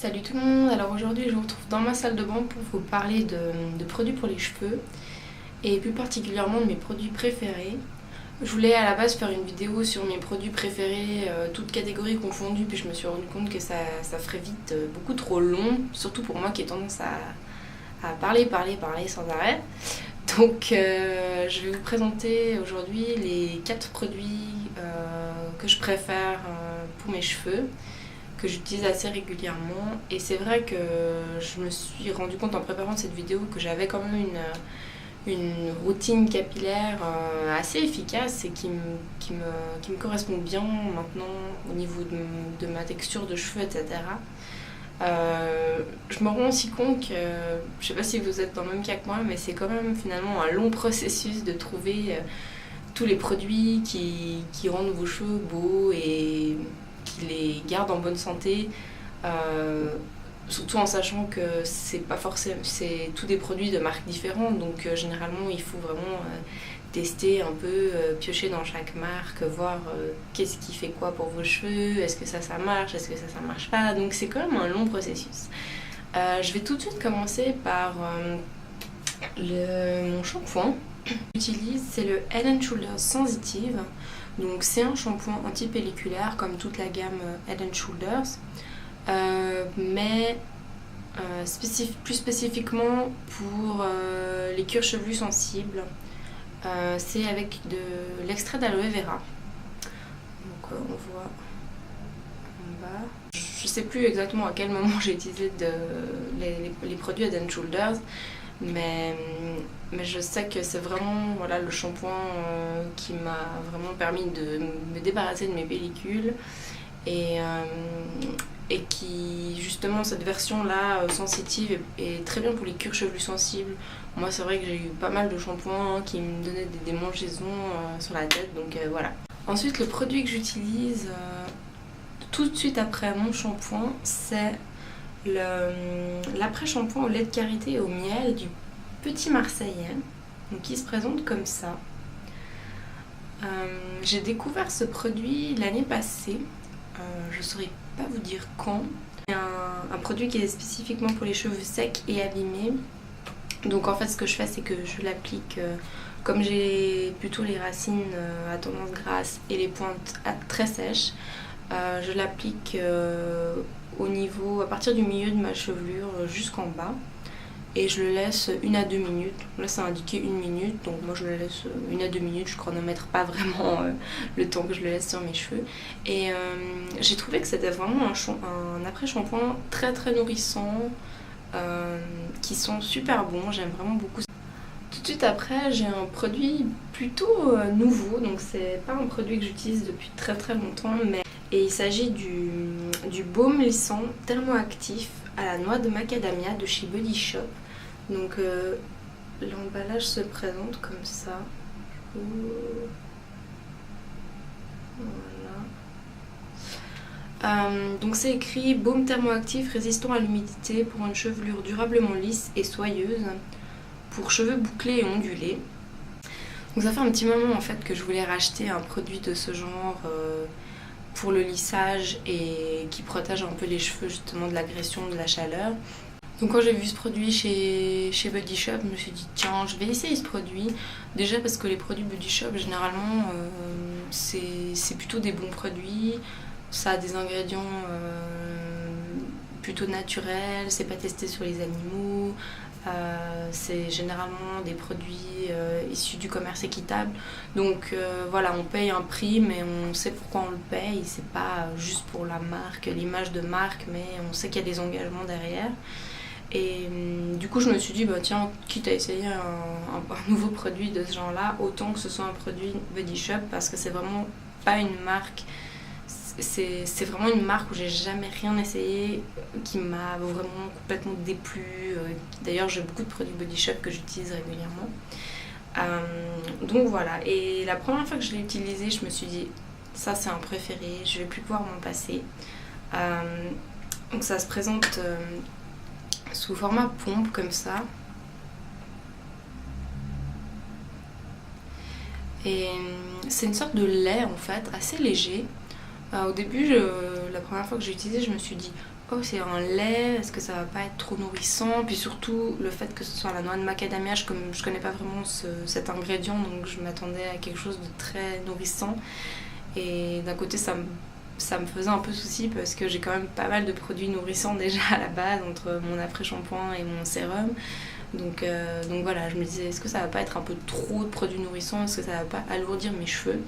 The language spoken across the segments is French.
Salut tout le monde, alors aujourd'hui je vous retrouve dans ma salle de bain pour vous parler de produits pour les cheveux et plus particulièrement de mes produits préférés. Je voulais à la base faire une vidéo sur mes produits préférés, toutes catégories confondues, puis je me suis rendu compte que ça ferait vite beaucoup trop long, surtout pour moi qui ai tendance à parler sans arrêt. Donc je vais vous présenter aujourd'hui les 4 produits que je préfère pour mes cheveux, que j'utilise assez régulièrement. Et c'est vrai que je me suis rendu compte en préparant cette vidéo que j'avais quand même une routine capillaire assez efficace et qui me correspond bien maintenant au niveau de ma texture de cheveux, etc. Je me rends aussi compte que, je sais pas si vous êtes dans le même cas que moi, mais c'est quand même finalement un long processus de trouver tous les produits qui rendent vos cheveux beaux et qui les gardent en bonne santé, surtout en sachant que c'est pas forcément, c'est tous des produits de marques différentes, donc généralement il faut vraiment tester un peu, piocher dans chaque marque, voir qu'est-ce qui fait quoi pour vos cheveux, est-ce que ça marche, est-ce que ça marche pas, donc c'est quand même un long processus. Je vais tout de suite commencer par mon shampoing. J'utilise, c'est le Head & Shoulders Sensitive. Donc c'est un shampoing anti-pelliculaire comme toute la gamme Head & Shoulders, mais plus spécifiquement pour les cuirs chevelus sensibles. C'est avec de l'extrait d'aloe vera. Donc on voit en bas. Je sais plus exactement à quel moment j'ai utilisé les produits Head & Shoulders, mais je sais que c'est vraiment le shampoing qui m'a vraiment permis de me débarrasser de mes pellicules et qui justement cette version là sensitive est très bien pour les cuirs chevelus sensibles. Moi c'est vrai que j'ai eu pas mal de shampoings qui me donnaient des démangeaisons sur la tête, donc voilà. Ensuite le produit que j'utilise tout de suite après mon shampoing, c'est l'après-shampoing au lait de karité et au miel du Petit Marseillais, donc qui se présente comme ça. J'ai découvert ce produit l'année passée, je ne saurais pas vous dire quand. C'est un produit qui est spécifiquement pour les cheveux secs et abîmés. Donc en fait ce que je fais, c'est que je l'applique comme j'ai plutôt les racines à tendance grasse et les pointes très sèches. Je l'applique au niveau, à partir du milieu de ma chevelure jusqu'en bas, et je le laisse 1 à 2 minutes. Là c'est indiqué 1 minute, donc moi je le laisse 1 à 2 minutes, je chronomètre pas vraiment le temps que je le laisse sur mes cheveux. Et j'ai trouvé que c'était vraiment un après-shampoing très très nourrissant, qui sont super bons, j'aime vraiment beaucoup. Tout de suite après, j'ai un produit plutôt nouveau, donc c'est pas un produit que j'utilise depuis très très longtemps, et il s'agit du baume lissant thermoactif à la noix de macadamia de chez Body Shop. Donc l'emballage se présente comme ça. Voilà. Donc c'est écrit baume thermoactif résistant à l'humidité pour une chevelure durablement lisse et soyeuse, pour cheveux bouclés et ondulés. Donc ça fait un petit moment en fait que je voulais racheter un produit de ce genre pour le lissage et qui protège un peu les cheveux justement de l'agression de la chaleur. Donc quand j'ai vu ce produit chez Body Shop, je me suis dit tiens, je vais essayer ce produit. Déjà parce que les produits Body Shop généralement c'est plutôt des bons produits, ça a des ingrédients plutôt naturels, c'est pas testé sur les animaux. C'est généralement des produits issus du commerce équitable, donc voilà, on paye un prix mais on sait pourquoi on le paye, c'est pas juste pour la marque, l'image de marque, mais on sait qu'il y a des engagements derrière. Et du coup je me suis dit tiens, quitte à essayer un nouveau produit de ce genre là, autant que ce soit un produit Body Shop, parce que c'est vraiment pas une marque, c'est vraiment une marque où j'ai jamais rien essayé, qui m'a vraiment complètement déplu. D'ailleurs j'ai beaucoup de produits Body Shop que j'utilise régulièrement. Donc voilà, et la première fois que je l'ai utilisé, je me suis dit ça c'est un préféré, je vais plus pouvoir m'en passer. Donc ça se présente sous format pompe comme ça. Et c'est une sorte de lait en fait, assez léger. Au début, la première fois que j'ai utilisé, je me suis dit oh c'est un lait, est-ce que ça va pas être trop nourrissant? Puis surtout le fait que ce soit la noix de macadamia, comme je connais pas vraiment cet ingrédient, donc je m'attendais à quelque chose de très nourrissant. Et d'un côté ça me faisait un peu souci parce que j'ai quand même pas mal de produits nourrissants déjà à la base, entre mon après-shampoing et mon sérum. Donc voilà, je me disais, est-ce que ça va pas être un peu trop de produits nourrissants? Est-ce que ça va pas alourdir mes cheveux?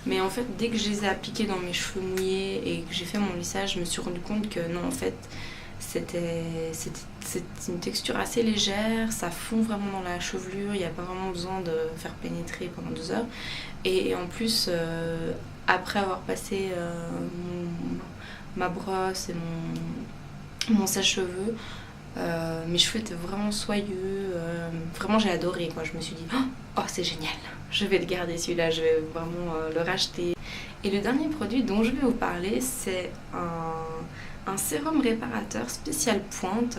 Mais en fait, dès que je les ai appliqués dans mes cheveux mouillés et que j'ai fait mon lissage, je me suis rendu compte que non, en fait, c'est une texture assez légère, ça fond vraiment dans la chevelure, il n'y a pas vraiment besoin de faire pénétrer pendant 2 heures. Et en plus, après avoir passé ma brosse et mon sèche-cheveux, mes cheveux étaient vraiment soyeux, vraiment j'ai adoré quoi. Je me suis dit oh c'est génial, je vais le garder celui-là, je vais vraiment le racheter. Et le dernier produit dont je vais vous parler, c'est un sérum réparateur spécial pointe.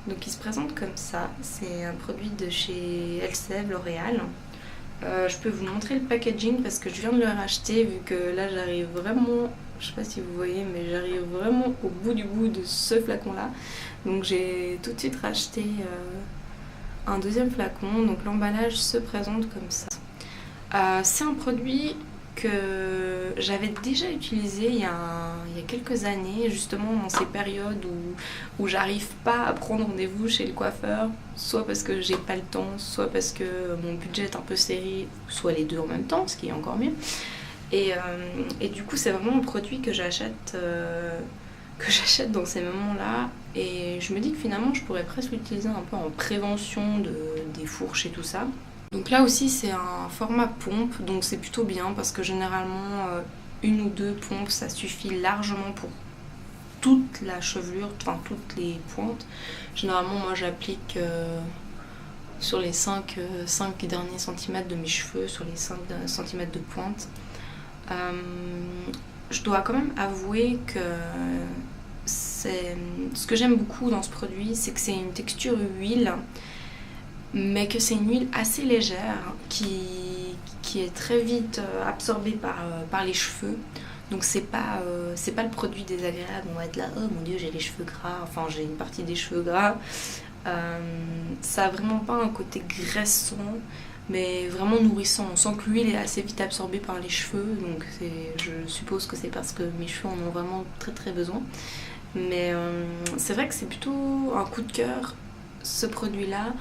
Donc il se présente comme ça, c'est un produit de chez Elseve L'Oréal. Je peux vous montrer le packaging parce que je viens de le racheter, vu que là j'arrive vraiment, je sais pas si vous voyez, mais j'arrive vraiment au bout du bout de ce flacon là. Donc j'ai tout de suite racheté un deuxième flacon. Donc l'emballage se présente comme ça. C'est un produit que j'avais déjà utilisé il y a quelques années, justement dans ces périodes où j'arrive pas à prendre rendez-vous chez le coiffeur, soit parce que j'ai pas le temps, soit parce que mon budget est un peu serré, soit les deux en même temps, ce qui est encore mieux. Et du coup c'est vraiment un produit que j'achète dans ces moments-là, et je me dis que finalement je pourrais presque l'utiliser un peu en prévention des fourches et tout ça. Donc là aussi c'est un format pompe, donc c'est plutôt bien parce que généralement une ou deux pompes ça suffit largement pour toute la chevelure, enfin toutes les pointes. Généralement moi j'applique sur les 5 derniers centimètres de mes cheveux, sur les 5 centimètres de pointe. Je dois quand même avouer que ce que j'aime beaucoup dans ce produit, c'est que c'est une texture huile, mais que c'est une huile assez légère qui est très vite absorbée par les cheveux. Donc c'est pas le produit désagréable, on va être là, oh mon dieu j'ai les cheveux gras, enfin j'ai une partie des cheveux gras. Ça a vraiment pas un côté graissant, mais vraiment nourrissant. On sent que l'huile est assez vite absorbée par les cheveux, donc je suppose que c'est parce que mes cheveux en ont vraiment très très besoin. Mais c'est vrai que c'est plutôt un coup de cœur, ce produit-là,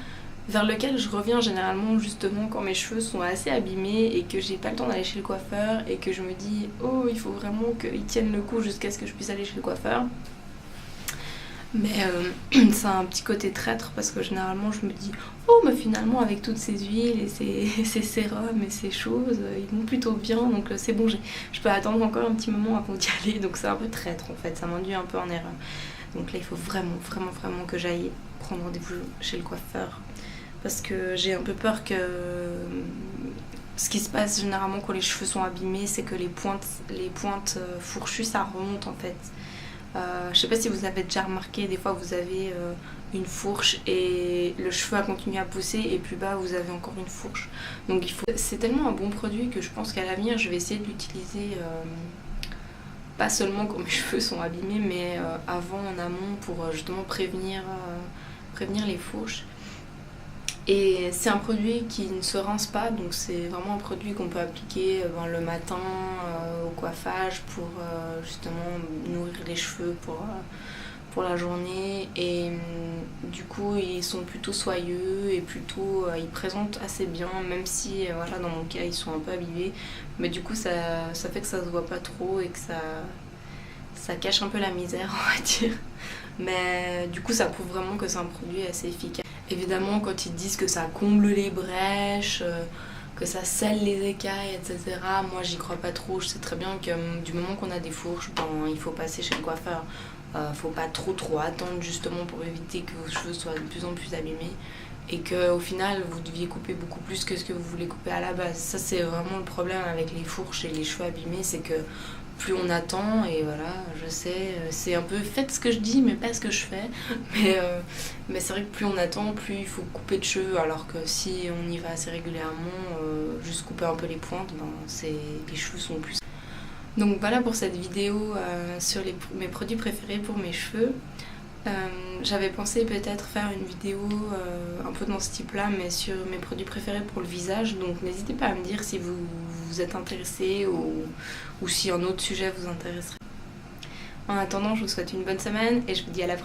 vers lequel je reviens généralement justement quand mes cheveux sont assez abîmés et que j'ai pas le temps d'aller chez le coiffeur et que je me dis oh il faut vraiment qu'ils tiennent le coup jusqu'à ce que je puisse aller chez le coiffeur. Mais ça a un petit côté traître parce que généralement je me dis oh mais finalement avec toutes ces huiles et ces sérums et ces choses ils vont plutôt bien, donc c'est bon, je peux attendre encore un petit moment avant d'y aller, donc c'est un peu traître en fait, ça m'induit un peu en erreur. Donc là il faut vraiment que j'aille prendre rendez-vous chez le coiffeur parce que j'ai un peu peur que ce qui se passe généralement quand les cheveux sont abîmés, c'est que les pointes fourchues ça remonte en fait. Je sais pas si vous avez déjà remarqué, des fois vous avez une fourche et le cheveu a continué à pousser et plus bas vous avez encore une fourche. Donc c'est tellement un bon produit que je pense qu'à l'avenir je vais essayer de l'utiliser pas seulement quand mes cheveux sont abîmés, mais avant, en amont, pour justement prévenir les fourches. Et c'est un produit qui ne se rince pas, donc c'est vraiment un produit qu'on peut appliquer le matin au coiffage pour justement nourrir les cheveux pour la journée. Et du coup ils sont plutôt soyeux et plutôt ils présentent assez bien, même si voilà, dans mon cas ils sont un peu abîmés, mais du coup ça fait que ça se voit pas trop et que ça cache un peu la misère on va dire. Mais du coup ça prouve vraiment que c'est un produit assez efficace. Évidemment quand ils disent que ça comble les brèches, que ça scelle les écailles, etc. Moi j'y crois pas trop, je sais très bien que du moment qu'on a des fourches, il faut passer chez le coiffeur. Faut pas trop attendre justement pour éviter que vos cheveux soient de plus en plus abîmés et qu'au final vous deviez couper beaucoup plus que ce que vous voulez couper à la base. Ça c'est vraiment le problème avec les fourches et les cheveux abîmés, c'est que plus on attend, et voilà, je sais, c'est un peu faites ce que je dis mais pas ce que je fais, mais c'est vrai que plus on attend, plus il faut couper de cheveux, alors que si on y va assez régulièrement, juste couper un peu les pointes, les cheveux sont plus... Donc voilà pour cette vidéo sur mes produits préférés pour mes cheveux. J'avais pensé peut-être faire une vidéo un peu dans ce type là, mais sur mes produits préférés pour le visage, donc n'hésitez pas à me dire si vous êtes intéressé ou si un autre sujet vous intéresserait. En attendant, je vous souhaite une bonne semaine et je vous dis à la prochaine.